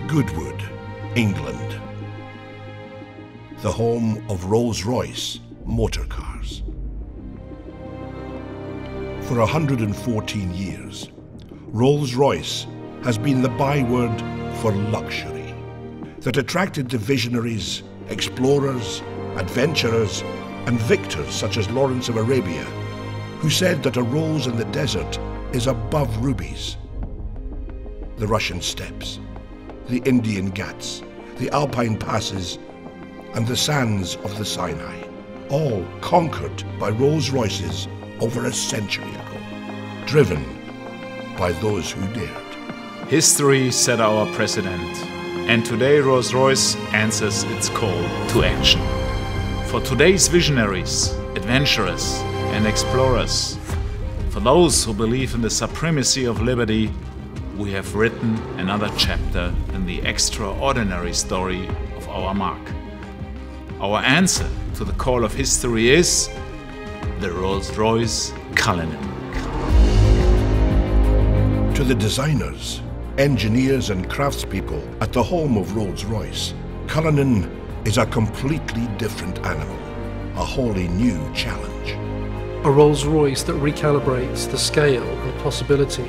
Goodwood, England, the home of Rolls-Royce motor cars. For 114 years, Rolls-Royce has been the byword for luxury that attracted the visionaries, explorers, adventurers, and victors such as Lawrence of Arabia, who said that a rose in the desert is above rubies. The Russian steppes, the Indian Ghats, the Alpine passes, and the sands of the Sinai, all conquered by Rolls-Royces over a century ago, driven by those who dared. History set our precedent, and today Rolls-Royce answers its call to action. For today's visionaries, adventurers, and explorers, for those who believe in the supremacy of liberty, we have written another chapter in the extraordinary story of our mark. Our answer to the call of history is the Rolls-Royce CULLINAN. To the designers, engineers and craftspeople at the home of Rolls-Royce, CULLINAN is a completely different animal, a wholly new challenge. A Rolls-Royce that recalibrates the scale and possibility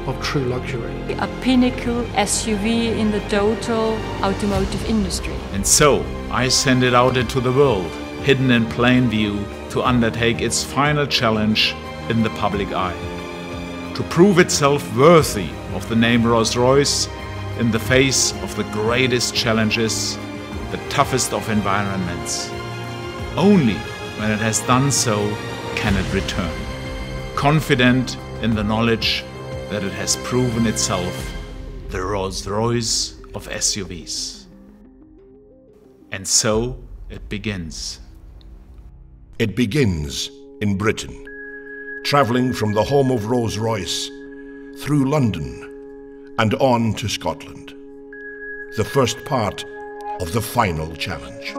of true luxury. A pinnacle SUV in the total automotive industry. And so, I send it out into the world, hidden in plain view, to undertake its final challenge in the public eye. To prove itself worthy of the name Rolls-Royce in the face of the greatest challenges, the toughest of environments. Only when it has done so can it return, confident in the knowledge that it has proven itself the Rolls-Royce of SUVs. And so it begins. It begins in Britain, travelling from the home of Rolls-Royce through London and on to Scotland, the first part of the final challenge.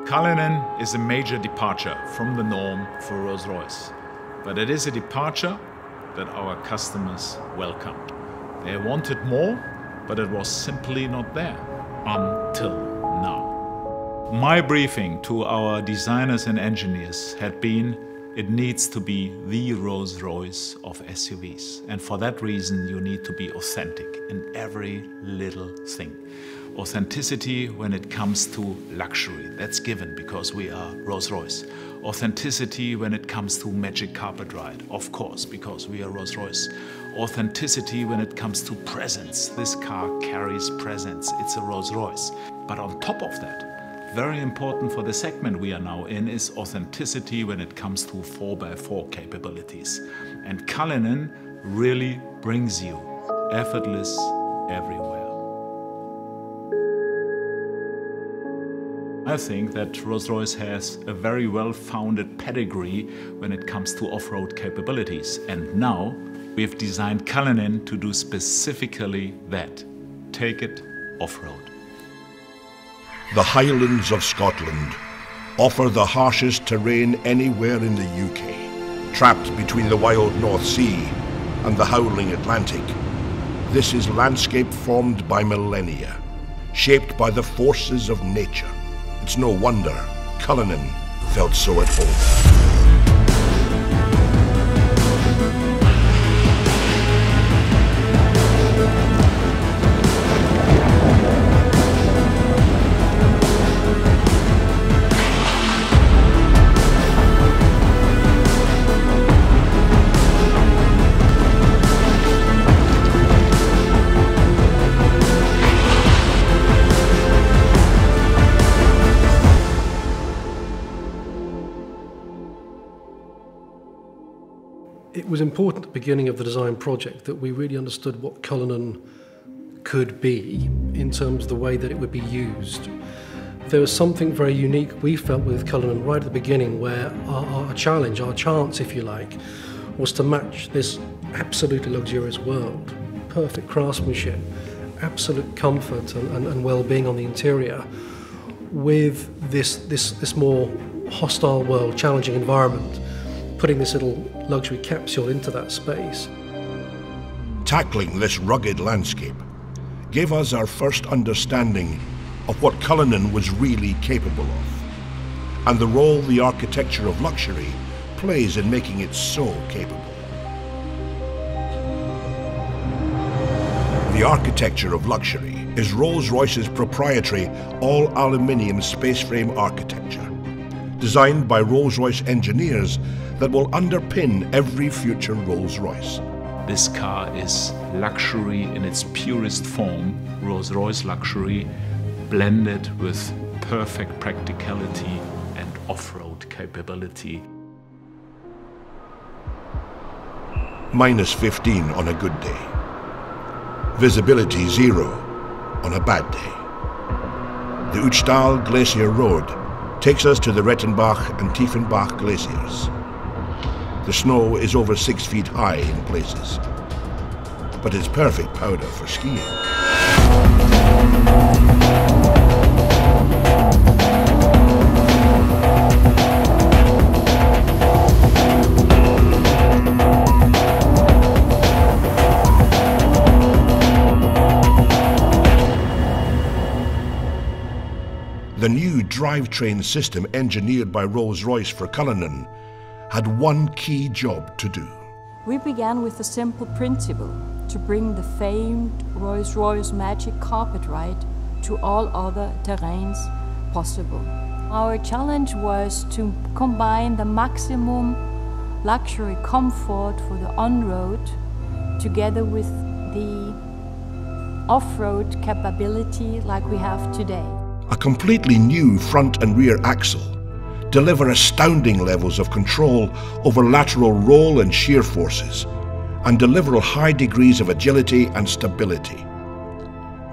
CULLINAN is a major departure from the norm for Rolls-Royce, but it is a departure that our customers welcomed. They wanted more, but it was simply not there until now. My briefing to our designers and engineers had been, it needs to be the Rolls-Royce of SUVs. And for that reason, you need to be authentic in every little thing. Authenticity when it comes to luxury, that's given because we are Rolls-Royce. Authenticity when it comes to magic carpet ride, of course, because we are Rolls-Royce. Authenticity when it comes to presence. This car carries presence, it's a Rolls-Royce. But on top of that, very important for the segment we are now in is authenticity when it comes to 4x4 capabilities. And CULLINAN really brings you effortless everywhere. I think that Rolls-Royce has a very well-founded pedigree when it comes to off-road capabilities. And now we have designed CULLINAN to do specifically that. Take it off-road. The Highlands of Scotland offer the harshest terrain anywhere in the UK. Trapped between the wild North Sea and the howling Atlantic, this is landscape formed by millennia, shaped by the forces of nature. It's no wonder CULLINAN felt so at home. It was important at the beginning of the design project that we really understood what CULLINAN could be in terms of the way that it would be used. There was something very unique we felt with CULLINAN right at the beginning, where our challenge, our chance if you like, was to match this absolutely luxurious world. Perfect craftsmanship, absolute comfort and well-being on the interior with this more hostile world, challenging environment, putting this little luxury capsule into that space. Tackling this rugged landscape gave us our first understanding of what Cullinan was really capable of, and the role the architecture of luxury plays in making it so capable. The architecture of luxury is Rolls-Royce's proprietary all-aluminium space frame architecture, designed by Rolls-Royce engineers that will underpin every future Rolls-Royce. This car is luxury in its purest form, Rolls-Royce luxury, blended with perfect practicality and off-road capability. Minus 15 on a good day. Visibility 0 on a bad day. The Uchtal Glacier Road takes us to the Rettenbach and Tiefenbach glaciers. The snow is over 6 feet high in places, but it's perfect powder for skiing. The new drivetrain system engineered by Rolls-Royce for Cullinan had one key job to do. We began with a simple principle: to bring the famed Rolls-Royce magic carpet ride to all other terrains possible. Our challenge was to combine the maximum luxury comfort for the on-road together with the off-road capability like we have today. A completely new front and rear axle deliver astounding levels of control over lateral roll and shear forces, and deliver high degrees of agility and stability.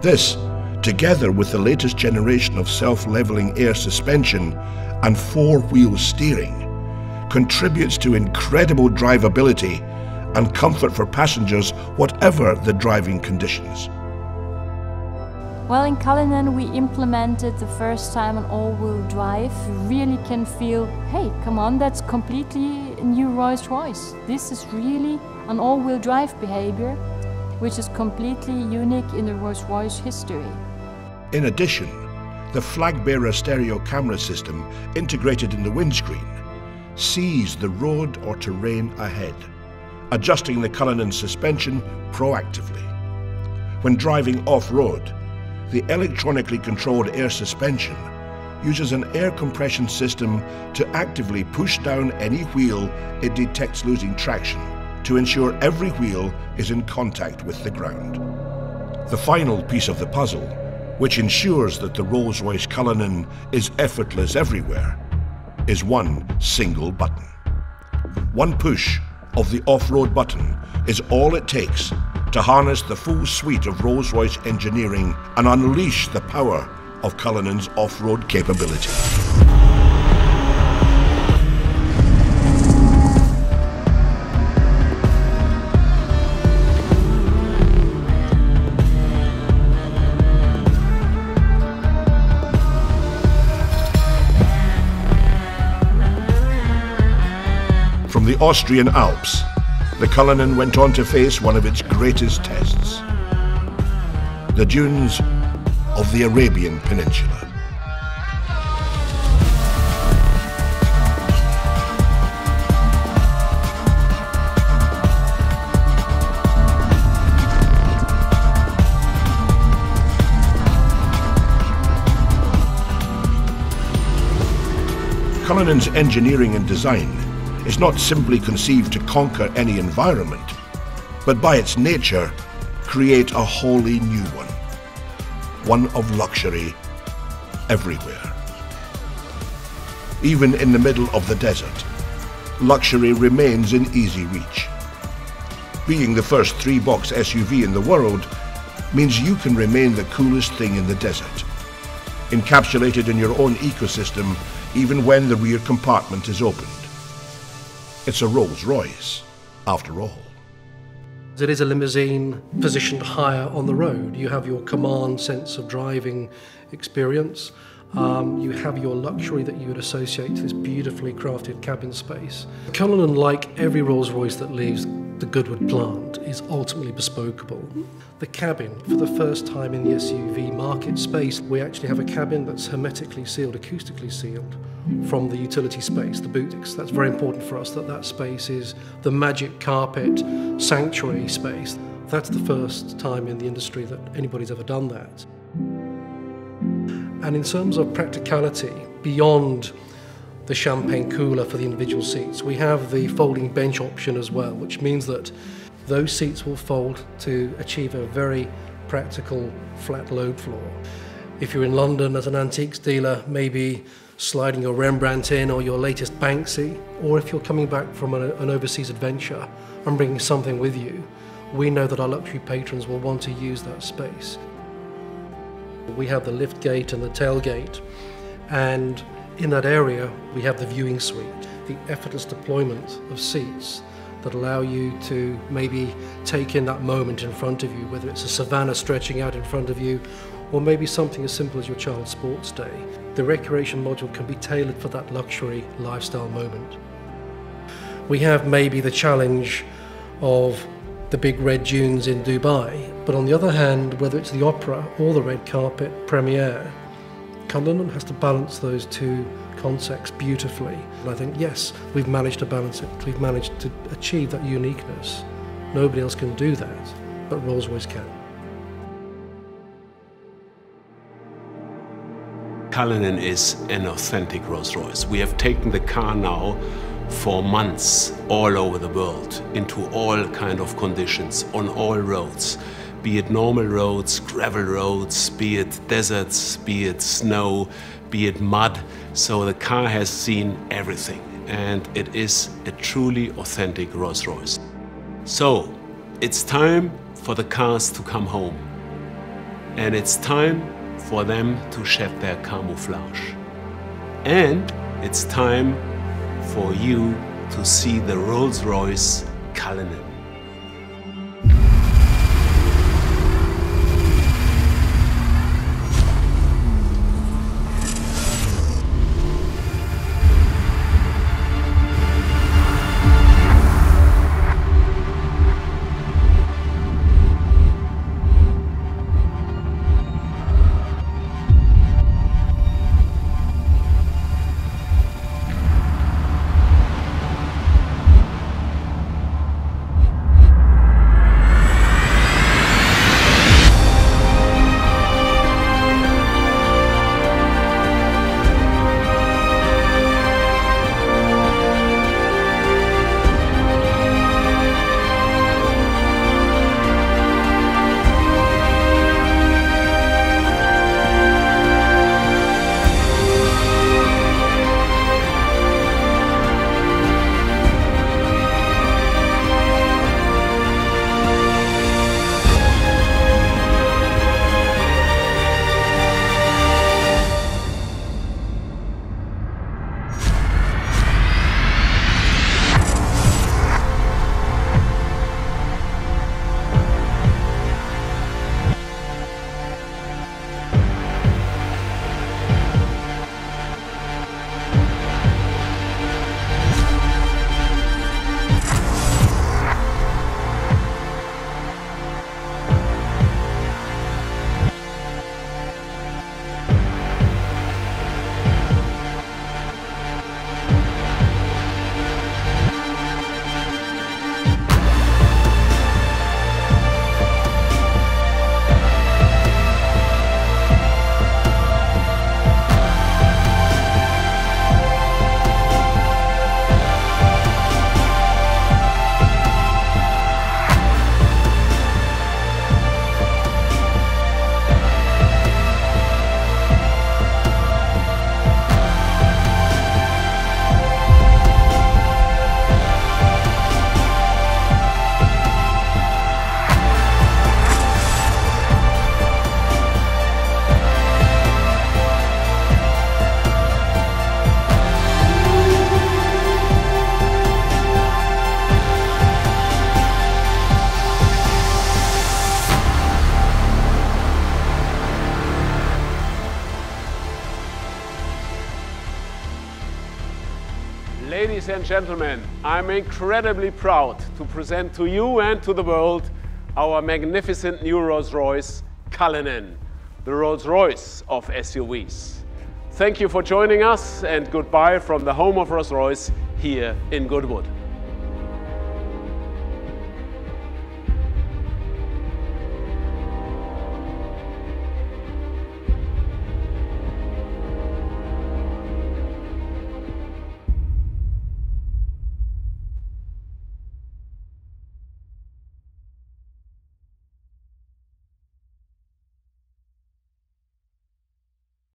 This, together with the latest generation of self-leveling air suspension and four-wheel steering, contributes to incredible drivability and comfort for passengers whatever the driving conditions. Well, in Cullinan we implemented the first time an all-wheel drive. You really can feel, hey, come on, that's completely a new Rolls-Royce. This is really an all-wheel drive behavior, which is completely unique in the Rolls-Royce history. In addition, the flag-bearer stereo camera system integrated in the windscreen sees the road or terrain ahead, adjusting the Cullinan suspension proactively. When driving off-road, the electronically controlled air suspension uses an air compression system to actively push down any wheel it detects losing traction to ensure every wheel is in contact with the ground. The final piece of the puzzle, which ensures that the Rolls-Royce Cullinan is effortless everywhere, is one single button. One push of the off-road button is all it takes to harness the full suite of Rolls-Royce engineering and unleash the power of Cullinan's off-road capability. From the Austrian Alps, the Cullinan went on to face one of its greatest tests: the dunes of the Arabian Peninsula. Cullinan's engineering and design is not simply conceived to conquer any environment, but by its nature, create a wholly new one of luxury everywhere. Even in the middle of the desert, luxury remains in easy reach. Being the first three-box SUV in the world means you can remain the coolest thing in the desert, encapsulated in your own ecosystem even when the rear compartment is opened. It's a Rolls-Royce, after all. It is a limousine positioned higher on the road. You have your command sense of driving experience. You have your luxury that you would associate to this beautifully crafted cabin space. Cullinan, like every Rolls-Royce that leaves the Goodwood plant is ultimately bespokeable. The cabin, for the first time in the SUV market space, we actually have a cabin that's hermetically sealed, acoustically sealed from the utility space, the boot. That's very important for us, that space is the magic carpet sanctuary space. That's the first time in the industry that anybody's ever done that. And in terms of practicality, beyond the champagne cooler for the individual seats, we have the folding bench option as well, which means that those seats will fold to achieve a very practical flat load floor. If you're in London as an antiques dealer, maybe sliding your Rembrandt in or your latest Banksy, or if you're coming back from an overseas adventure and bringing something with you, we know that our luxury patrons will want to use that space. We have the lift gate and the tailgate, and in that area we have the viewing suite, the effortless deployment of seats that allow you to maybe take in that moment in front of you, whether it's a savannah stretching out in front of you, or maybe something as simple as your child's sports day. The recreation module can be tailored for that luxury lifestyle moment. We have maybe the challenge of the big red dunes in Dubai, but on the other hand, whether it's the opera or the red carpet premiere, Cullinan has to balance those two concepts beautifully. And I think, yes, we've managed to balance it. We've managed to achieve that uniqueness. Nobody else can do that, but Rolls-Royce can. Cullinan is an authentic Rolls-Royce. We have taken the car now for months all over the world, into all kind of conditions, on all roads. Be it normal roads, gravel roads, be it deserts, be it snow, be it mud. So the car has seen everything, and it is a truly authentic Rolls-Royce. So it's time for the cars to come home, and it's time for them to shed their camouflage. And it's time for you to see the Rolls-Royce Cullinan. and gentlemen, I'm incredibly proud to present to you and to the world our magnificent new Rolls-Royce CULLINAN, the Rolls-Royce of SUVs. Thank you for joining us, and goodbye from the home of Rolls-Royce here in Goodwood.